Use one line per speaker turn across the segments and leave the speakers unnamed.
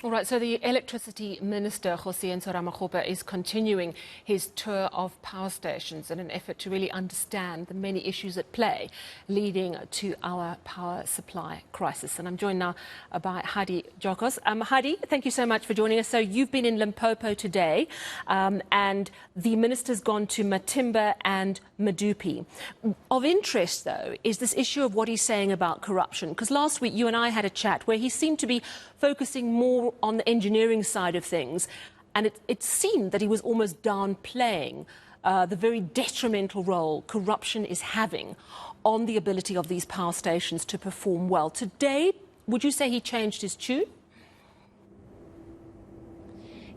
All right, so the Electricity Minister, José Nsoramaghopa, is continuing his tour of power stations in an effort to really understand the many issues at play leading to our power supply crisis. And I'm joined now by Heidi Giokos. Heidi, thank you so much for joining us. So you've been in Limpopo today, and the minister's gone to Matimba and Medupi. Of interest, though, is this issue of what he's saying about corruption. Because last week you and I had a chat where he seemed to be focusing more on the engineering side of things, and it seemed that he was almost downplaying the very detrimental role corruption is having on the ability of these power stations to perform well. Today, would you say he changed his tune?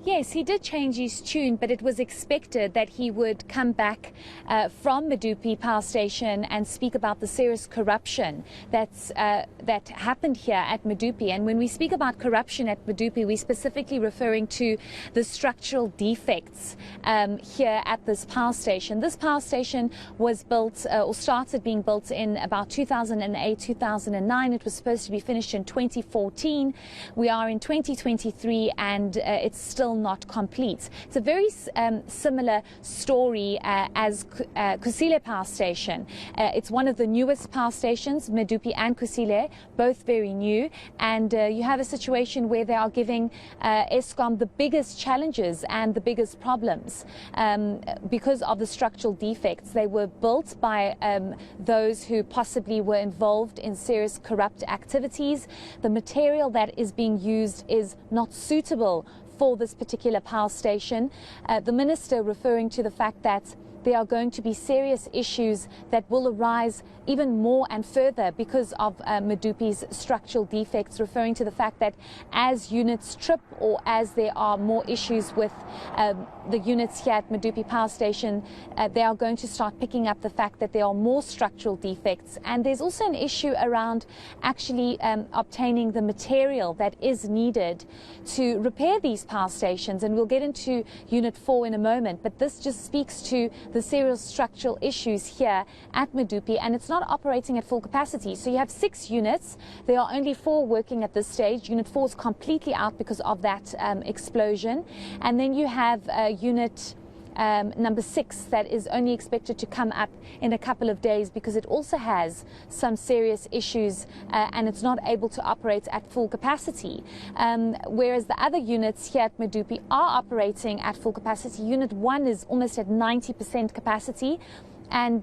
Yes, he did change his tune, but it was expected that he would come back from Medupi power station and speak about the serious corruption that happened here at Medupi. And when we speak about corruption at Medupi, we're specifically referring to the structural defects here at this power station. This power station was built or started being built in about 2008, 2009. It was supposed to be finished in 2014. We are in 2023 and it's still not complete. It's a very similar story as Kusile power station. It's one of the newest power stations, Medupi and Kusile, both very new, and you have a situation where they are giving Eskom the biggest challenges and the biggest problems because of the structural defects. They were built by those who possibly were involved in serious corrupt activities. The material that is being used is not suitable for this particular power station. The minister referring to the fact that there are going to be serious issues that will arise even more and further because of Medupi's structural defects, referring to the fact that as units trip or as there are more issues with the units here at Medupi power station, they are going to start picking up the fact that there are more structural defects. And there's also an issue around actually obtaining the material that is needed to repair these power stations. And we'll get into Unit 4 in a moment, but this just speaks to the serious structural issues here at Medupi, and it's not operating at full capacity. So you have 6 units. There are only 4 working at this stage. Unit 4 is completely out because of that explosion. And then you have unit number 6 that is only expected to come up in a couple of days because it also has some serious issues and it's not able to operate at full capacity. Whereas the other units here at Medupi are operating at full capacity. Unit 1 is almost at 90% capacity. And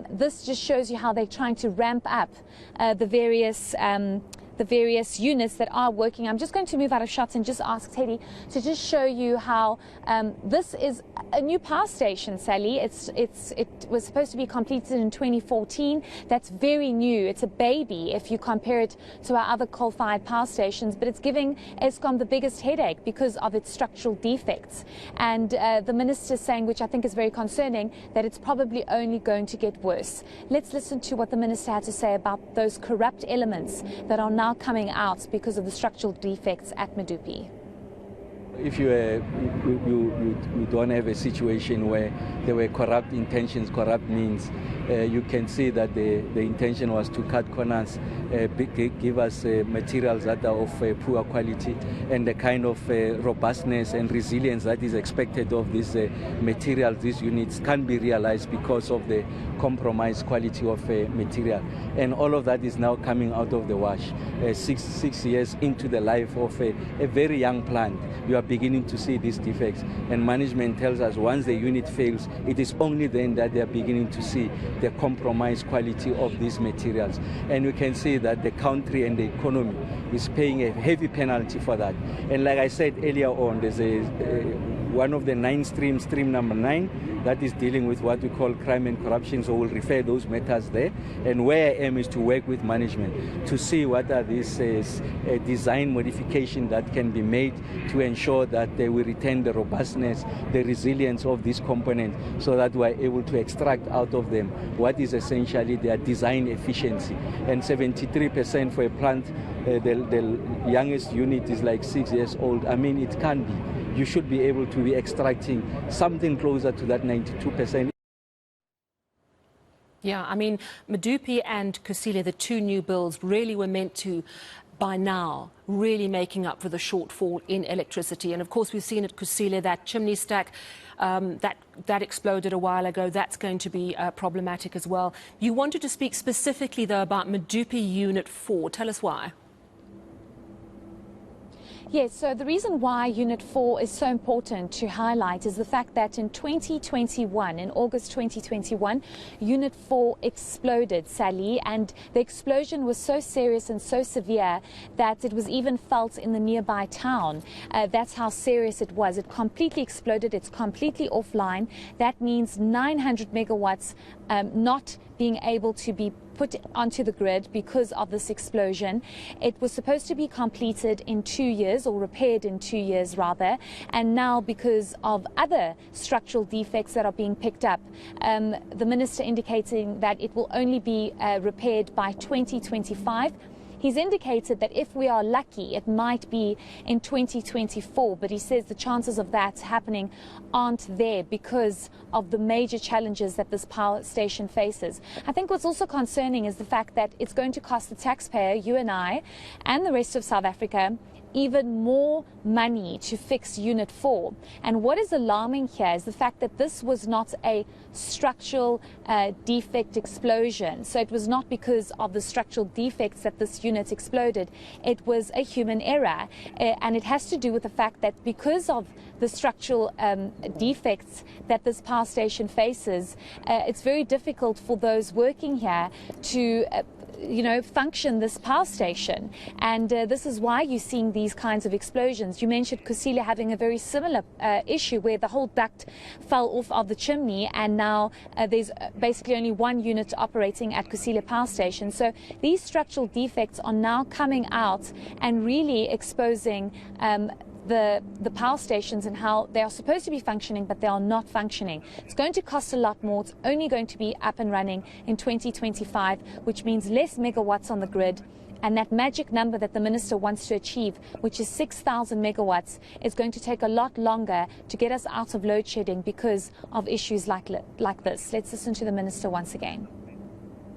this just shows you how they're trying to ramp up the various units that are working. I'm just going to move out of shots and just ask Teddy to just show you how this is a new power station, Sally. It was supposed to be completed in 2014. That's very new. It's a baby if you compare it to our other coal-fired power stations, but it's giving Eskom the biggest headache because of its structural defects. And the minister's saying, which I think is very concerning, that it's probably only going to get worse. Let's listen to what the minister had to say about those corrupt elements that are now coming out because of the structural defects at Medupi.
If you don't have a situation where there were corrupt intentions, corrupt means, you can see that the intention was to cut corners, give us materials that are of poor quality, and the kind of robustness and resilience that is expected of these materials, these units, can be realized because of the compromised quality of material. And all of that is now coming out of the wash. 6 years into the life of a very young plant, you are beginning to see these defects. And management tells us once the unit fails, it is only then that they are beginning to see the compromised quality of these materials. And we can see that the country and the economy is paying a heavy penalty for that. And like I said earlier on, there's one of the 9 streams, stream number 9, that is dealing with what we call crime and corruption. So we'll refer those matters there. And where I am is to work with management to see what are these design modifications that can be made to ensure that they will retain the robustness, the resilience of this component, so that we are able to extract out of them what is essentially their design efficiency. And 73% for a plant, the youngest unit is like 6 years old. I mean, it can be. You should be able to be extracting something closer to that 92%.
Yeah, I mean, Medupi and Kusile, the 2 new builds, really were meant to by now really making up for the shortfall in electricity. And of course, we've seen at Kusile that chimney stack that exploded a while ago. That's going to be problematic as well. You wanted to speak specifically, though, about Medupi Unit 4. Tell us why.
Yes, so the reason why Unit 4 is so important to highlight is the fact that in 2021, in August 2021, Unit 4 exploded, Sally, and the explosion was so serious and so severe that it was even felt in the nearby town. That's how serious it was. It completely exploded. It's completely offline. That means 900 megawatts not being able to be put onto the grid because of this explosion. It was supposed to be completed in 2 years, or repaired in 2 years rather, and now because of other structural defects that are being picked up, the minister indicating that it will only be repaired by 2025. He's indicated that if we are lucky, it might be in 2024, but he says the chances of that happening aren't there because of the major challenges that this power station faces. I think what's also concerning is the fact that it's going to cost the taxpayer, you and I, and the rest of South Africa, even more money to fix Unit 4. And what is alarming here is the fact that this was not a structural defect explosion. So it was not because of the structural defects that this unit exploded. It was a human error. And it has to do with the fact that because of the structural defects that this power station faces, it's very difficult for those working here to function this power station. And this is why you're seeing these kinds of explosions. You mentioned Kusile having a very similar issue where the whole duct fell off of the chimney, and now there's basically only one unit operating at Kusile power station. So these structural defects are now coming out and really exposing the power stations and how they are supposed to be functioning, but they are not functioning. It's going to cost a lot more. It's only going to be up and running in 2025, which means less megawatts on the grid. And that magic number that the minister wants to achieve, which is 6,000 megawatts, is going to take a lot longer to get us out of load shedding because of issues like this. Let's listen to the minister once again.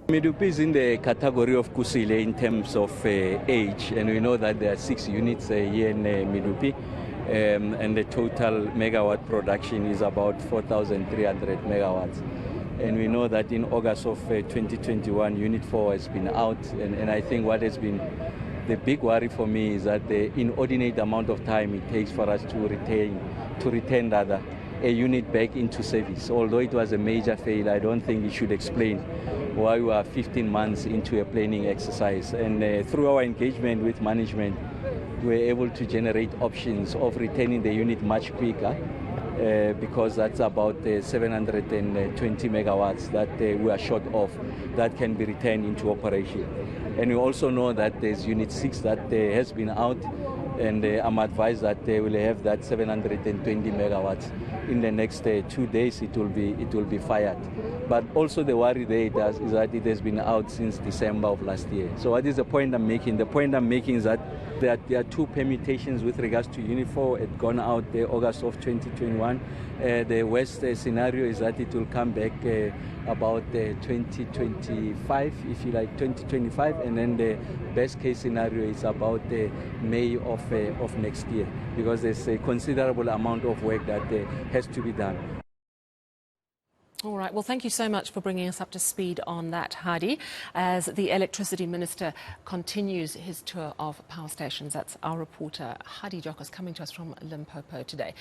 Medupi is in the category of Kusile in terms of age, and we know that there are 6 units here in Medupi, and the total megawatt production is about 4,300 megawatts. And we know that in August of 2021, Unit 4 has been out, and I think what has been the big worry for me is that the inordinate amount of time it takes for us to return a unit back into service. Although it was a major failure, I don't think it should explain why we are 15 months into a planning exercise. And through our engagement with management, we were able to generate options of returning the unit much quicker, because that's about 720 megawatts that we are short of that can be returned into operation. And we also know that there's Unit 6 that has been out, and I'm advised that they will have that 720 megawatts in the next 2 days. It will be fired. But also the worry there is that it has been out since December of last year. So what is the point I'm making? The point I'm making is that there are 2 permutations with regards to Unit 4. It gone out August of 2021. The worst scenario is that it will come back about 2025, if you like, 2025, and then the best case scenario is about May of next year, because there's a considerable amount of work that has to be done.
All right. Well, thank you so much for bringing us up to speed on that, Heidi, as the Electricity Minister continues his tour of power stations. That's our reporter, Heidi Giokos, coming to us from Limpopo today.